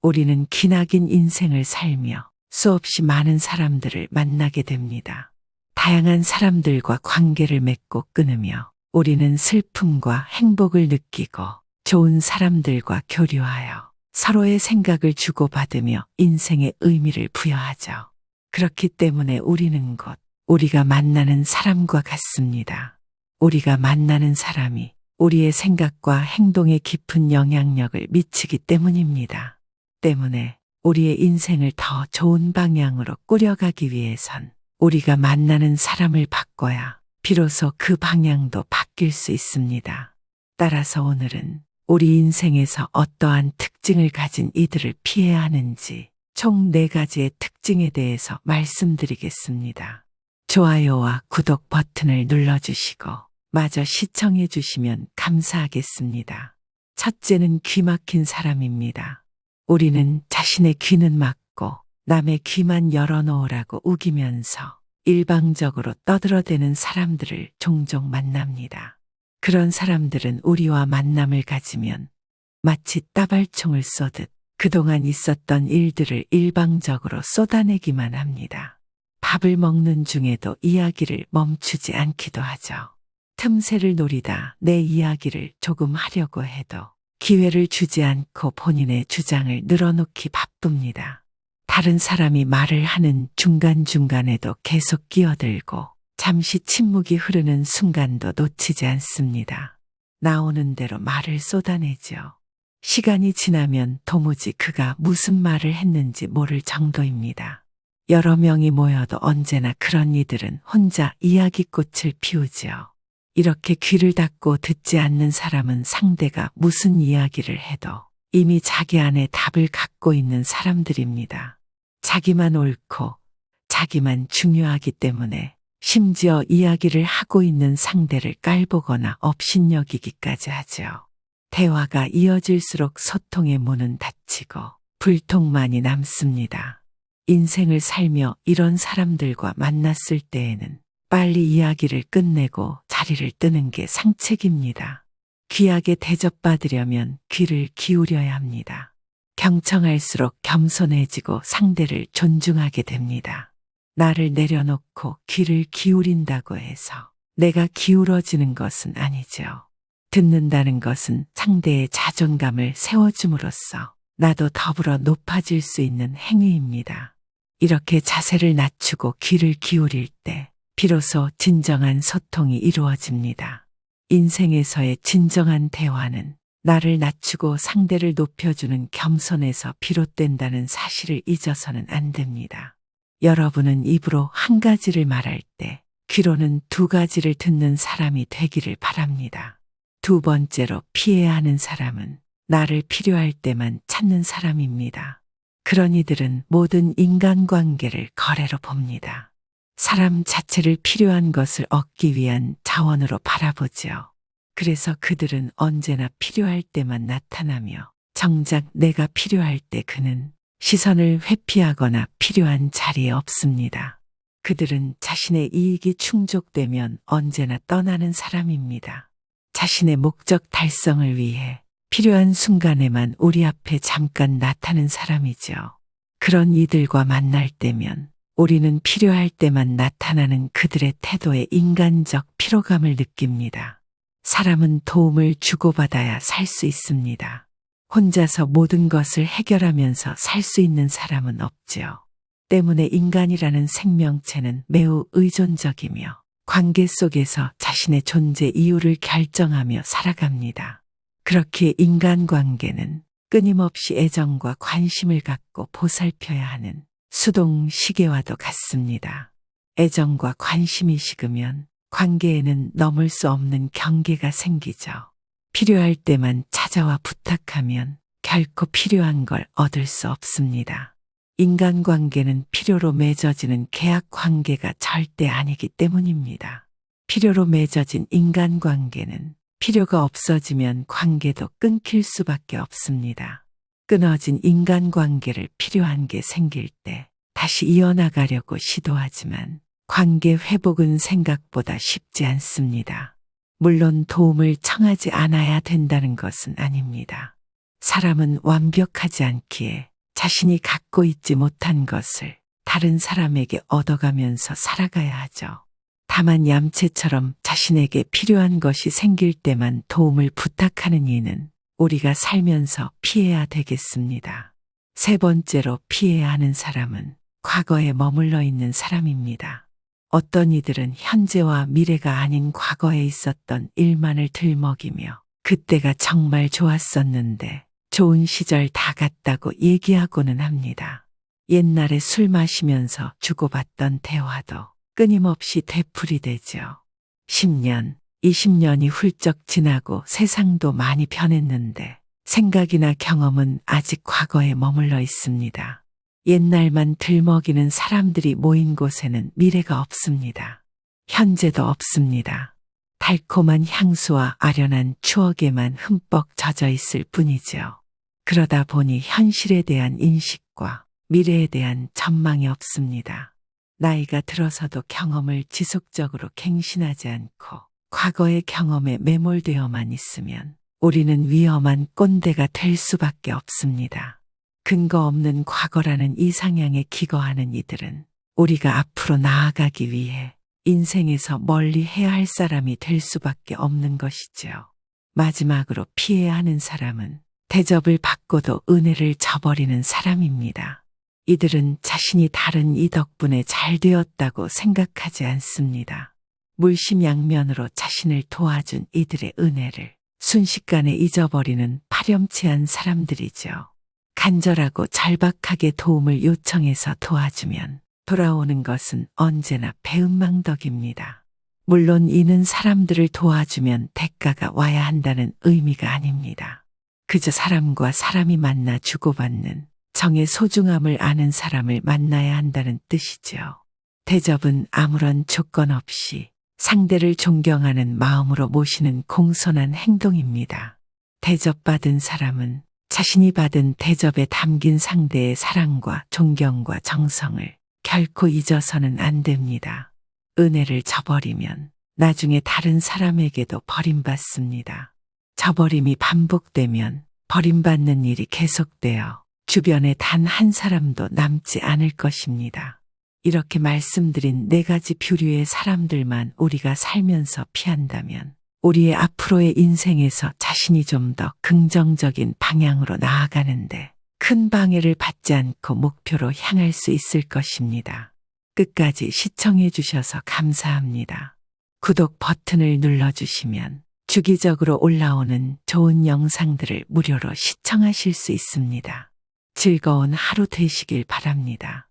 우리는 기나긴 인생을 살며 수없이 많은 사람들을 만나게 됩니다. 다양한 사람들과 관계를 맺고 끊으며 우리는 슬픔과 행복을 느끼고 좋은 사람들과 교류하여 서로의 생각을 주고받으며 인생의 의미를 부여하죠. 그렇기 때문에 우리는 곧 우리가 만나는 사람과 같습니다. 우리가 만나는 사람이 우리의 생각과 행동에 깊은 영향력을 미치기 때문입니다. 때문에 우리의 인생을 더 좋은 방향으로 꾸려가기 위해선 우리가 만나는 사람을 바꿔야 비로소 그 방향도 바뀔 수 있습니다. 따라서 오늘은 우리 인생에서 어떠한 특징을 가진 이들을 피해야 하는지 총 4가지의 특징에 대해서 말씀드리겠습니다. 좋아요와 구독 버튼을 눌러주시고 마저 시청해 주시면 감사하겠습니다. 첫째는 귀 막힌 사람입니다. 우리는 자신의 귀는 막고 남의 귀만 열어놓으라고 우기면서 일방적으로 떠들어대는 사람들을 종종 만납니다. 그런 사람들은 우리와 만남을 가지면 마치 따발총을 쏘듯 그동안 있었던 일들을 일방적으로 쏟아내기만 합니다. 밥을 먹는 중에도 이야기를 멈추지 않기도 하죠. 틈새를 노리다 내 이야기를 조금 하려고 해도 기회를 주지 않고 본인의 주장을 늘어놓기 바쁩니다. 다른 사람이 말을 하는 중간중간에도 계속 끼어들고 잠시 침묵이 흐르는 순간도 놓치지 않습니다. 나오는 대로 말을 쏟아내죠. 시간이 지나면 도무지 그가 무슨 말을 했는지 모를 정도입니다. 여러 명이 모여도 언제나 그런 이들은 혼자 이야기꽃을 피우지요. 이렇게 귀를 닫고 듣지 않는 사람은 상대가 무슨 이야기를 해도 이미 자기 안에 답을 갖고 있는 사람들입니다. 자기만 옳고 자기만 중요하기 때문에 심지어 이야기를 하고 있는 상대를 깔보거나 업신여기기까지 하죠. 대화가 이어질수록 소통의 문은 닫히고 불통만이 남습니다. 인생을 살며 이런 사람들과 만났을 때에는 빨리 이야기를 끝내고 자리를 뜨는 게 상책입니다. 귀하게 대접받으려면 귀를 기울여야 합니다. 경청할수록 겸손해지고 상대를 존중하게 됩니다. 나를 내려놓고 귀를 기울인다고 해서 내가 기울어지는 것은 아니죠. 듣는다는 것은 상대의 자존감을 세워줌으로써 나도 더불어 높아질 수 있는 행위입니다. 이렇게 자세를 낮추고 귀를 기울일 때 비로소 진정한 소통이 이루어집니다. 인생에서의 진정한 대화는 나를 낮추고 상대를 높여주는 겸손에서 비롯된다는 사실을 잊어서는 안 됩니다. 여러분은 입으로 한 가지를 말할 때 귀로는 2가지를 듣는 사람이 되기를 바랍니다. 2번째로 피해야 하는 사람은 나를 필요할 때만 찾는 사람입니다. 그런 이들은 모든 인간관계를 거래로 봅니다. 사람 자체를 필요한 것을 얻기 위한 자원으로 바라보지요. 그래서 그들은 언제나 필요할 때만 나타나며 정작 내가 필요할 때 그는 시선을 회피하거나 필요한 자리에 없습니다. 그들은 자신의 이익이 충족되면 언제나 떠나는 사람입니다. 자신의 목적 달성을 위해 필요한 순간에만 우리 앞에 잠깐 나타나는 사람이죠. 그런 이들과 만날 때면 우리는 필요할 때만 나타나는 그들의 태도에 인간적 피로감을 느낍니다. 사람은 도움을 주고받아야 살 수 있습니다. 혼자서 모든 것을 해결하면서 살 수 있는 사람은 없지요. 때문에 인간이라는 생명체는 매우 의존적이며 관계 속에서 자신의 존재 이유를 결정하며 살아갑니다. 그렇기에 인간관계는 끊임없이 애정과 관심을 갖고 보살펴야 하는 수동 시계와도 같습니다. 애정과 관심이 식으면 관계에는 넘을 수 없는 경계가 생기죠. 필요할 때만 찾아와 부탁하면 결코 필요한 걸 얻을 수 없습니다. 인간관계는 필요로 맺어지는 계약관계가 절대 아니기 때문입니다. 필요로 맺어진 인간관계는 필요가 없어지면 관계도 끊길 수밖에 없습니다. 끊어진 인간관계를 필요한 게 생길 때 다시 이어나가려고 시도하지만 관계 회복은 생각보다 쉽지 않습니다. 물론 도움을 청하지 않아야 된다는 것은 아닙니다. 사람은 완벽하지 않기에 자신이 갖고 있지 못한 것을 다른 사람에게 얻어가면서 살아가야 하죠. 다만 얌체처럼 자신에게 필요한 것이 생길 때만 도움을 부탁하는 이는 우리가 살면서 피해야 되겠습니다. 세 번째로 피해야 하는 사람은 과거에 머물러 있는 사람입니다. 어떤 이들은 현재와 미래가 아닌 과거에 있었던 일만을 들먹이며 그때가 정말 좋았었는데 좋은 시절 다 갔다고 얘기하고는 합니다. 옛날에 술 마시면서 주고받던 대화도 끊임없이 되풀이되죠. 10년, 20년이 훌쩍 지나고 세상도 많이 변했는데 생각이나 경험은 아직 과거에 머물러 있습니다. 옛날만 들먹이는 사람들이 모인 곳에는 미래가 없습니다. 현재도 없습니다. 달콤한 향수와 아련한 추억에만 흠뻑 젖어 있을 뿐이죠. 그러다 보니 현실에 대한 인식과 미래에 대한 전망이 없습니다. 나이가 들어서도 경험을 지속적으로 갱신하지 않고 과거의 경험에 매몰되어만 있으면 우리는 위험한 꼰대가 될 수밖에 없습니다. 근거 없는 과거라는 이상향에 기거하는 이들은 우리가 앞으로 나아가기 위해 인생에서 멀리 해야 할 사람이 될 수밖에 없는 것이지요. 마지막으로 피해야 하는 사람은 대접을 받고도 은혜를 저버리는 사람입니다. 이들은 자신이 다른 이 덕분에 잘 되었다고 생각하지 않습니다. 물심양면으로 자신을 도와준 이들의 은혜를 순식간에 잊어버리는 파렴치한 사람들이죠. 간절하고 절박하게 도움을 요청해서 도와주면 돌아오는 것은 언제나 배은망덕입니다. 물론 이는 사람들을 도와주면 대가가 와야 한다는 의미가 아닙니다. 그저 사람과 사람이 만나 주고받는 정의 소중함을 아는 사람을 만나야 한다는 뜻이죠. 대접은 아무런 조건 없이 상대를 존경하는 마음으로 모시는 공손한 행동입니다. 대접받은 사람은 자신이 받은 대접에 담긴 상대의 사랑과 존경과 정성을 결코 잊어서는 안 됩니다. 은혜를 저버리면 나중에 다른 사람에게도 버림받습니다. 저버림이 반복되면 버림받는 일이 계속되어 주변에 단 한 사람도 남지 않을 것입니다. 이렇게 말씀드린 4가지 부류의 사람들만 우리가 살면서 피한다면 우리의 앞으로의 인생에서 자신이 좀 더 긍정적인 방향으로 나아가는데 큰 방해를 받지 않고 목표로 향할 수 있을 것입니다. 끝까지 시청해 주셔서 감사합니다. 구독 버튼을 눌러주시면 주기적으로 올라오는 좋은 영상들을 무료로 시청하실 수 있습니다. 즐거운 하루 되시길 바랍니다.